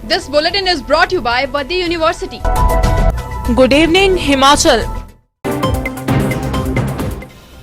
This bulletin is brought to you by Vaddi University. Good evening Himachal.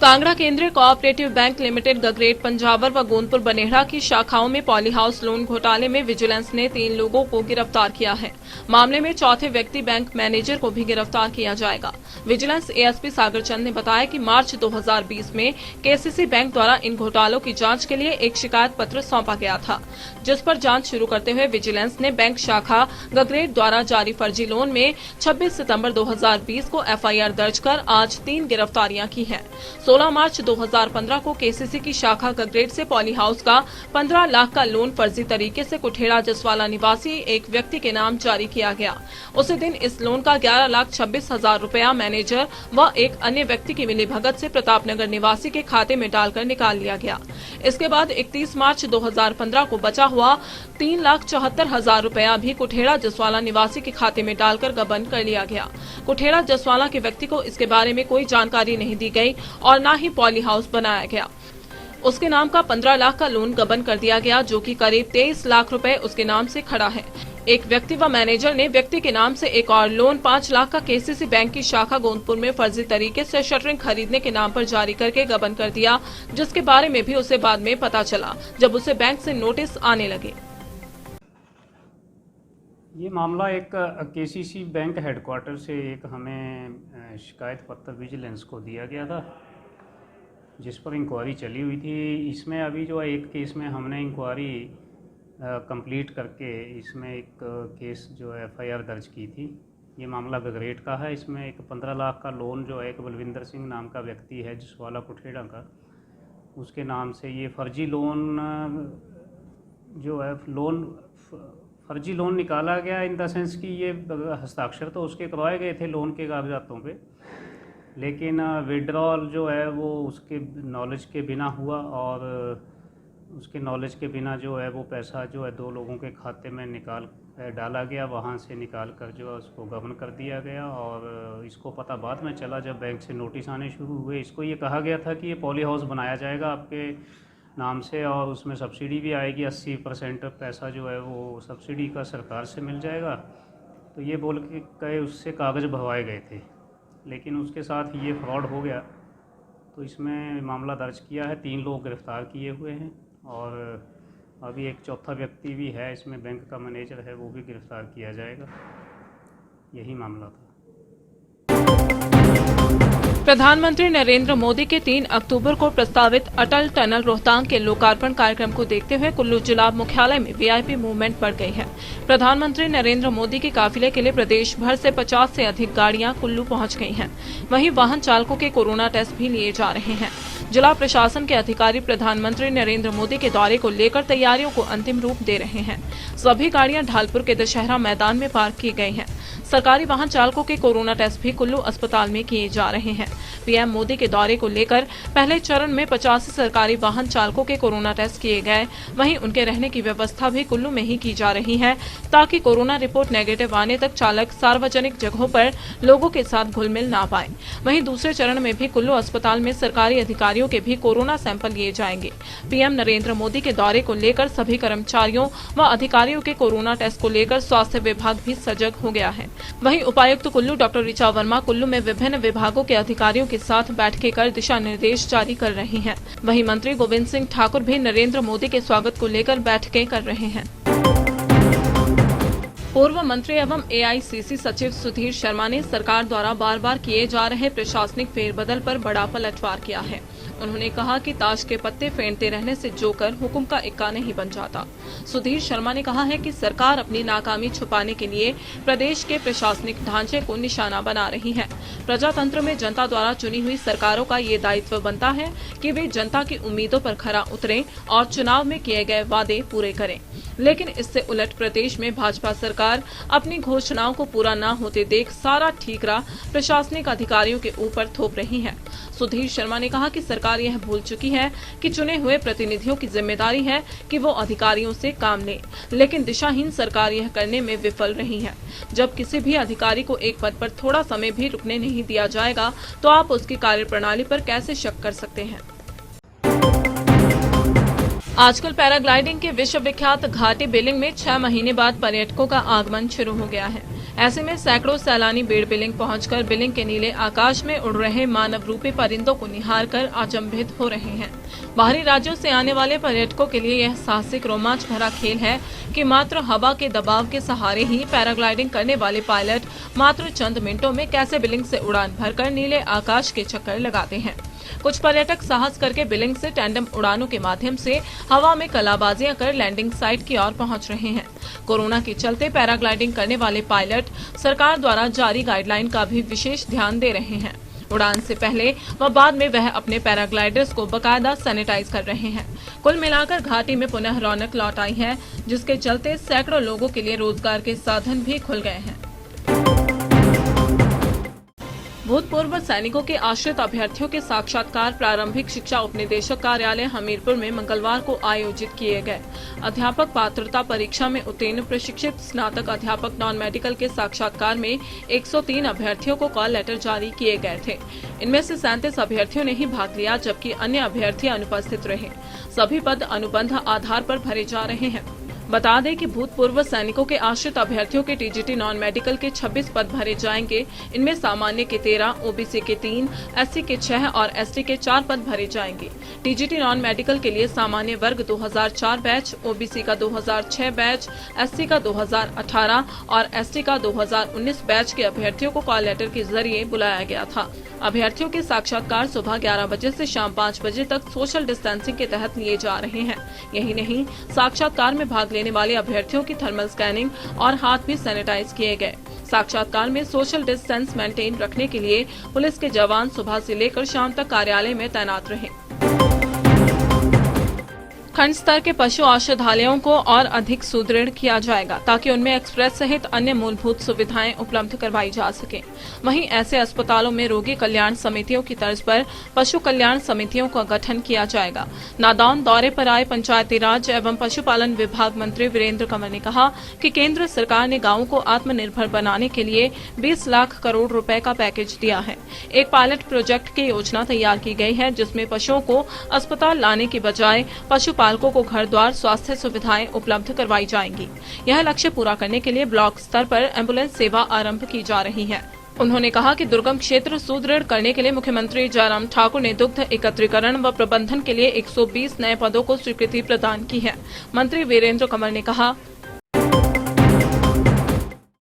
Kangra केंद्रीय cooperative bank limited Gagret, Panjawar व गोंदपुर बनेहड़ा की शाखाओं में पॉली हाउस लोन घोटाले में विजिलेंस ने 3 लोगों को गिरफ्तार किया है। मामले में चौथे व्यक्ति बैंक मैनेजर को भी गिरफ्तार किया जाएगा। विजिलेंस एएसपी सागर चंद ने बताया कि मार्च 2020 में केसीसी बैंक द्वारा इन घोटालों की जांच के लिए एक शिकायत पत्र सौंपा गया था, जिस पर जांच शुरू करते हुए विजिलेंस ने बैंक शाखा गगरेट द्वारा जारी फर्जी लोन में 26 सितंबर 2020 को एफआईआर दर्ज कर आज 3 गिरफ्तारियां की हैं। 16 मार्च 2015 को केसीसी की शाखा गगरेट से पॉली हाउस का 15 लाख का लोन फर्जी तरीके से कुठेड़ा जसवाला निवासी एक व्यक्ति के नाम जारी किया गया। उसी दिन इस लोन का 11,26,000 रुपया मैनेजर व एक अन्य व्यक्ति की मिलीभगत से प्रतापनगर निवासी के खाते में डालकर निकाल लिया गया। इसके बाद 31 मार्च 2015 को बचा हुआ 3,74,000 रुपया भी कुठेड़ा जसवाला निवासी के खाते में डालकर गबन कर लिया गया। कुठेड़ा जसवाला के व्यक्ति को इसके बारे में कोई जानकारी नहीं दी गई और न ही पॉली हाउस बनाया गया। उसके नाम का 15 लाख का लोन गबन कर दिया गया, जो कि करीब 23 लाख रुपए उसके नाम से खड़ा है। एक व्यक्ति व मैनेजर ने व्यक्ति के नाम से एक और लोन 5 लाख का केसीसी बैंक की शाखा गोंदपुर में फर्जी तरीके से शटरिंग खरीदने के नाम पर जारी करके गबन कर दिया, जिसके बारे में भी उसे बाद में पता चला जब उसे बैंक से नोटिस आने लगे। ये मामला एक केसीसी बैंक हेडक्वार्टर से एक हमें शिकायत पत्र विजिलेंस को दिया गया था, जिस पर इंक्वायरी चली हुई थी। इसमें अभी जो है एक केस में हमने इंक्वायरी कंप्लीट करके इसमें एक केस जो है एफआईआर दर्ज की थी। ये मामला गगरेट का है। इसमें एक 15 लाख का लोन जो है एक बलविंदर सिंह नाम का व्यक्ति है जसवाला कुठेड़ा का, उसके नाम से ये फर्जी लोन जो है फर्जी लोन निकाला गया। इन द सेंस कि ये हस्ताक्षर तो उसके करवाए गए थे लोन के कागजातों पे, लेकिन विड्रॉल जो है वो उसके नॉलेज के बिना हुआ और उसके नॉलेज के बिना जो है वो पैसा जो है 2 लोगों के खाते में डाला गया। वहाँ से निकाल कर जो है उसको गबन कर दिया गया और इसको पता बाद में चला जब बैंक से नोटिस आने शुरू हुए। इसको ये कहा गया था कि ये पॉली हाउस बनाया जाएगा आपके नाम से और उसमें सब्सिडी भी आएगी, 80% पैसा जो है वो सब्सिडी का सरकार से मिल जाएगा। तो ये बोल के कहे उससे कागज़ भरवाए गए थे, लेकिन उसके साथ ये फ्रॉड हो गया। तो इसमें मामला दर्ज किया है, 3 लोग गिरफ्तार किए हुए हैं और अभी एक चौथा व्यक्ति भी है इसमें, बैंक का मैनेजर है, वो भी गिरफ्तार किया जाएगा। यही मामला था। प्रधानमंत्री नरेंद्र मोदी के 3 अक्टूबर को प्रस्तावित अटल टनल रोहतांग के लोकार्पण कार्यक्रम को देखते हुए कुल्लू जिला मुख्यालय में वीआईपी मूवमेंट बढ़ गई है। प्रधानमंत्री नरेंद्र मोदी के काफिले के लिए प्रदेश भर से 50 से अधिक गाड़ियां कुल्लू पहुंच गई हैं। वहीं वाहन चालकों के कोरोना टेस्ट भी लिए जा रहे हैं। जिला प्रशासन के अधिकारी प्रधानमंत्री नरेंद्र मोदी के दौरे को लेकर तैयारियों को अंतिम रूप दे रहे हैं। सभी गाड़ियां ढालपुर के दशहरा मैदान में पार्क की गई हैं। सरकारी वाहन चालकों के कोरोना टेस्ट भी कुल्लू अस्पताल में किए जा रहे हैं। पीएम मोदी के दौरे को लेकर पहले चरण में 85 सरकारी वाहन चालकों के कोरोना टेस्ट किए गए। वहीं उनके रहने की व्यवस्था भी कुल्लू में ही की जा रही है, ताकि कोरोना रिपोर्ट नेगेटिव आने तक चालक सार्वजनिक जगहों पर लोगों के साथ घुल मिल ना पाए। वहीं दूसरे चरण में भी कुल्लू अस्पताल में सरकारी अधिकारियों के भी कोरोना सैंपल लिए जाएंगे। पीएम नरेंद्र मोदी के दौरे को लेकर सभी कर्मचारियों व अधिकारियों के कोरोना टेस्ट को लेकर स्वास्थ्य विभाग भी सजग हो गया है। वहीं उपायुक्त कुल्लू डॉक्टर ऋचा वर्मा कुल्लू में विभिन्न विभागों के अधिकारियों के साथ बैठकें कर दिशा निर्देश जारी कर रही हैं। वहीं मंत्री गोविंद सिंह ठाकुर भी नरेंद्र मोदी के स्वागत को लेकर बैठकें कर रहे हैं। पूर्व मंत्री एवं एआईसीसी सचिव सुधीर शर्मा ने सरकार द्वारा बार बार किए जा रहे प्रशासनिक फेरबदल पर बड़ा पलटवार किया है। उन्होंने कहा कि ताश के पत्ते फेंटते रहने से जोकर हुकुम का इक्का नहीं बन जाता। सुधीर शर्मा ने कहा है कि सरकार अपनी नाकामी छुपाने के लिए प्रदेश के प्रशासनिक ढांचे को निशाना बना रही है। प्रजातंत्र में जनता द्वारा चुनी हुई सरकारों का ये दायित्व बनता है कि वे जनता की उम्मीदों पर खरा उतरें और चुनाव में किए गए वादे पूरे करें। लेकिन इससे उलट प्रदेश में भाजपा सरकार अपनी घोषणाओं को पूरा न होते देख सारा ठीकरा प्रशासनिक अधिकारियों के ऊपर थोप रही है। सुधीर शर्मा ने कहा कि सरकार यह भूल चुकी है कि चुने हुए प्रतिनिधियों की जिम्मेदारी है कि वो अधिकारियों से काम लें, लेकिन दिशाहीन सरकार यह करने में विफल रही है। जब किसी भी अधिकारी को एक पद पर थोड़ा समय भी रुकने नहीं दिया जाएगा तो आप उसकी कार्यप्रणाली पर कैसे शक कर सकते हैं। आजकल पैराग्लाइडिंग के विश्व विख्यात घाटी बिलिंग में 6 महीने बाद पर्यटकों का आगमन शुरू हो गया है। ऐसे में सैकड़ों सैलानी बेड़ बिलिंग पहुंचकर बिलिंग के नीले आकाश में उड़ रहे मानव रूपी परिंदों को निहार कर अचंभित हो रहे हैं। बाहरी राज्यों से आने वाले पर्यटकों के लिए यह साहसिक रोमांच भरा खेल है कि मात्र हवा के दबाव के सहारे ही पैराग्लाइडिंग करने वाले पायलट मात्र चंद मिनटों में कैसे बिलिंग से उड़ान भरकर नीले आकाश के चक्कर लगाते हैं। कुछ पर्यटक साहस करके बिलिंग से टैंडम उड़ानों के माध्यम से हवा में कलाबाजियां कर लैंडिंग साइट की ओर पहुंच रहे हैं। कोरोना के चलते पैराग्लाइडिंग करने वाले पायलट सरकार द्वारा जारी गाइडलाइन का भी विशेष ध्यान दे रहे हैं। उड़ान से पहले व बाद में वह अपने पैराग्लाइडर्स को बकायदा सैनिटाइज कर रहे हैं। कुल मिलाकर घाटी में पुनः रौनक लौट आई है, जिसके चलते सैकड़ों लोगों के लिए रोजगार के साधन भी खुल गए हैं। भूतपूर्व सैनिकों के आश्रित अभ्यर्थियों के साक्षात्कार प्रारंभिक शिक्षा उपनिदेशक कार्यालय हमीरपुर में मंगलवार को आयोजित किए गए। अध्यापक पात्रता परीक्षा में उत्तीर्ण प्रशिक्षित स्नातक अध्यापक नॉन मेडिकल के साक्षात्कार में 103 अभ्यर्थियों को कॉल लेटर जारी किए गए थे। इनमें से 37 अभ्यर्थियों ने ही भाग लिया, जबकि अन्य अभ्यर्थी अनुपस्थित रहे। सभी पद अनुबंध आधार पर भरे जा रहे हैं। बता दें कि भूतपूर्व सैनिकों के आश्रित अभ्यर्थियों के टीजीटी नॉन मेडिकल के 26 पद भरे जाएंगे। इनमें सामान्य के 13, ओबीसी के 3, एससी के 6 और एसटी के 4 पद भरे जाएंगे। टीजीटी नॉन मेडिकल के लिए सामान्य वर्ग 2004 बैच, ओबीसी का 2006 बैच, एससी का 2018 और एसटी का 2019 बैच के अभ्यर्थियों को कॉल लेटर के जरिए बुलाया गया था। अभ्यर्थियों के साक्षात्कार सुबह 11 बजे से शाम 5 बजे तक सोशल डिस्टेंसिंग के तहत लिए जा रहे हैं। यही नहीं, साक्षात्कार में भाग लेने वाले अभ्यर्थियों की थर्मल स्कैनिंग और हाथ भी सैनिटाइज किए गए। साक्षात्कार में सोशल डिस्टेंस मेंटेन रखने के लिए पुलिस के जवान सुबह से लेकर शाम तक कार्यालय में तैनात रहे। खंड स्तर के पशु औषधालयों को और अधिक सुदृढ़ किया जाएगा, ताकि उनमें एक्सप्रेस सहित अन्य मूलभूत सुविधाएं उपलब्ध करवाई जा सके। वहीं ऐसे अस्पतालों में रोगी कल्याण समितियों की तर्ज पर पशु कल्याण समितियों का गठन किया जाएगा। नादौन दौरे पर आए पंचायती राज एवं पशुपालन विभाग मंत्री वीरेंद्र कंवर ने कहा कि केंद्र सरकार ने गांवों को आत्मनिर्भर बनाने के लिए 20 लाख करोड़ रुपए का पैकेज दिया है। एक पायलट प्रोजेक्ट की योजना तैयार की गई है, जिसमें पशुओं को अस्पताल लाने की बजाय पशुपालकों को घर द्वार स्वास्थ्य सुविधाएं उपलब्ध करवाई जाएंगी। यह लक्ष्य पूरा करने के लिए ब्लॉक स्तर पर एम्बुलेंस सेवा आरंभ की जा रही है। उन्होंने कहा कि दुर्गम क्षेत्र सुदृढ़ करने के लिए मुख्यमंत्री जयराम ठाकुर ने दुग्ध एकत्रीकरण व प्रबंधन के लिए 120 नए पदों को स्वीकृति प्रदान की है। मंत्री वीरेंद्र कंवर ने कहा,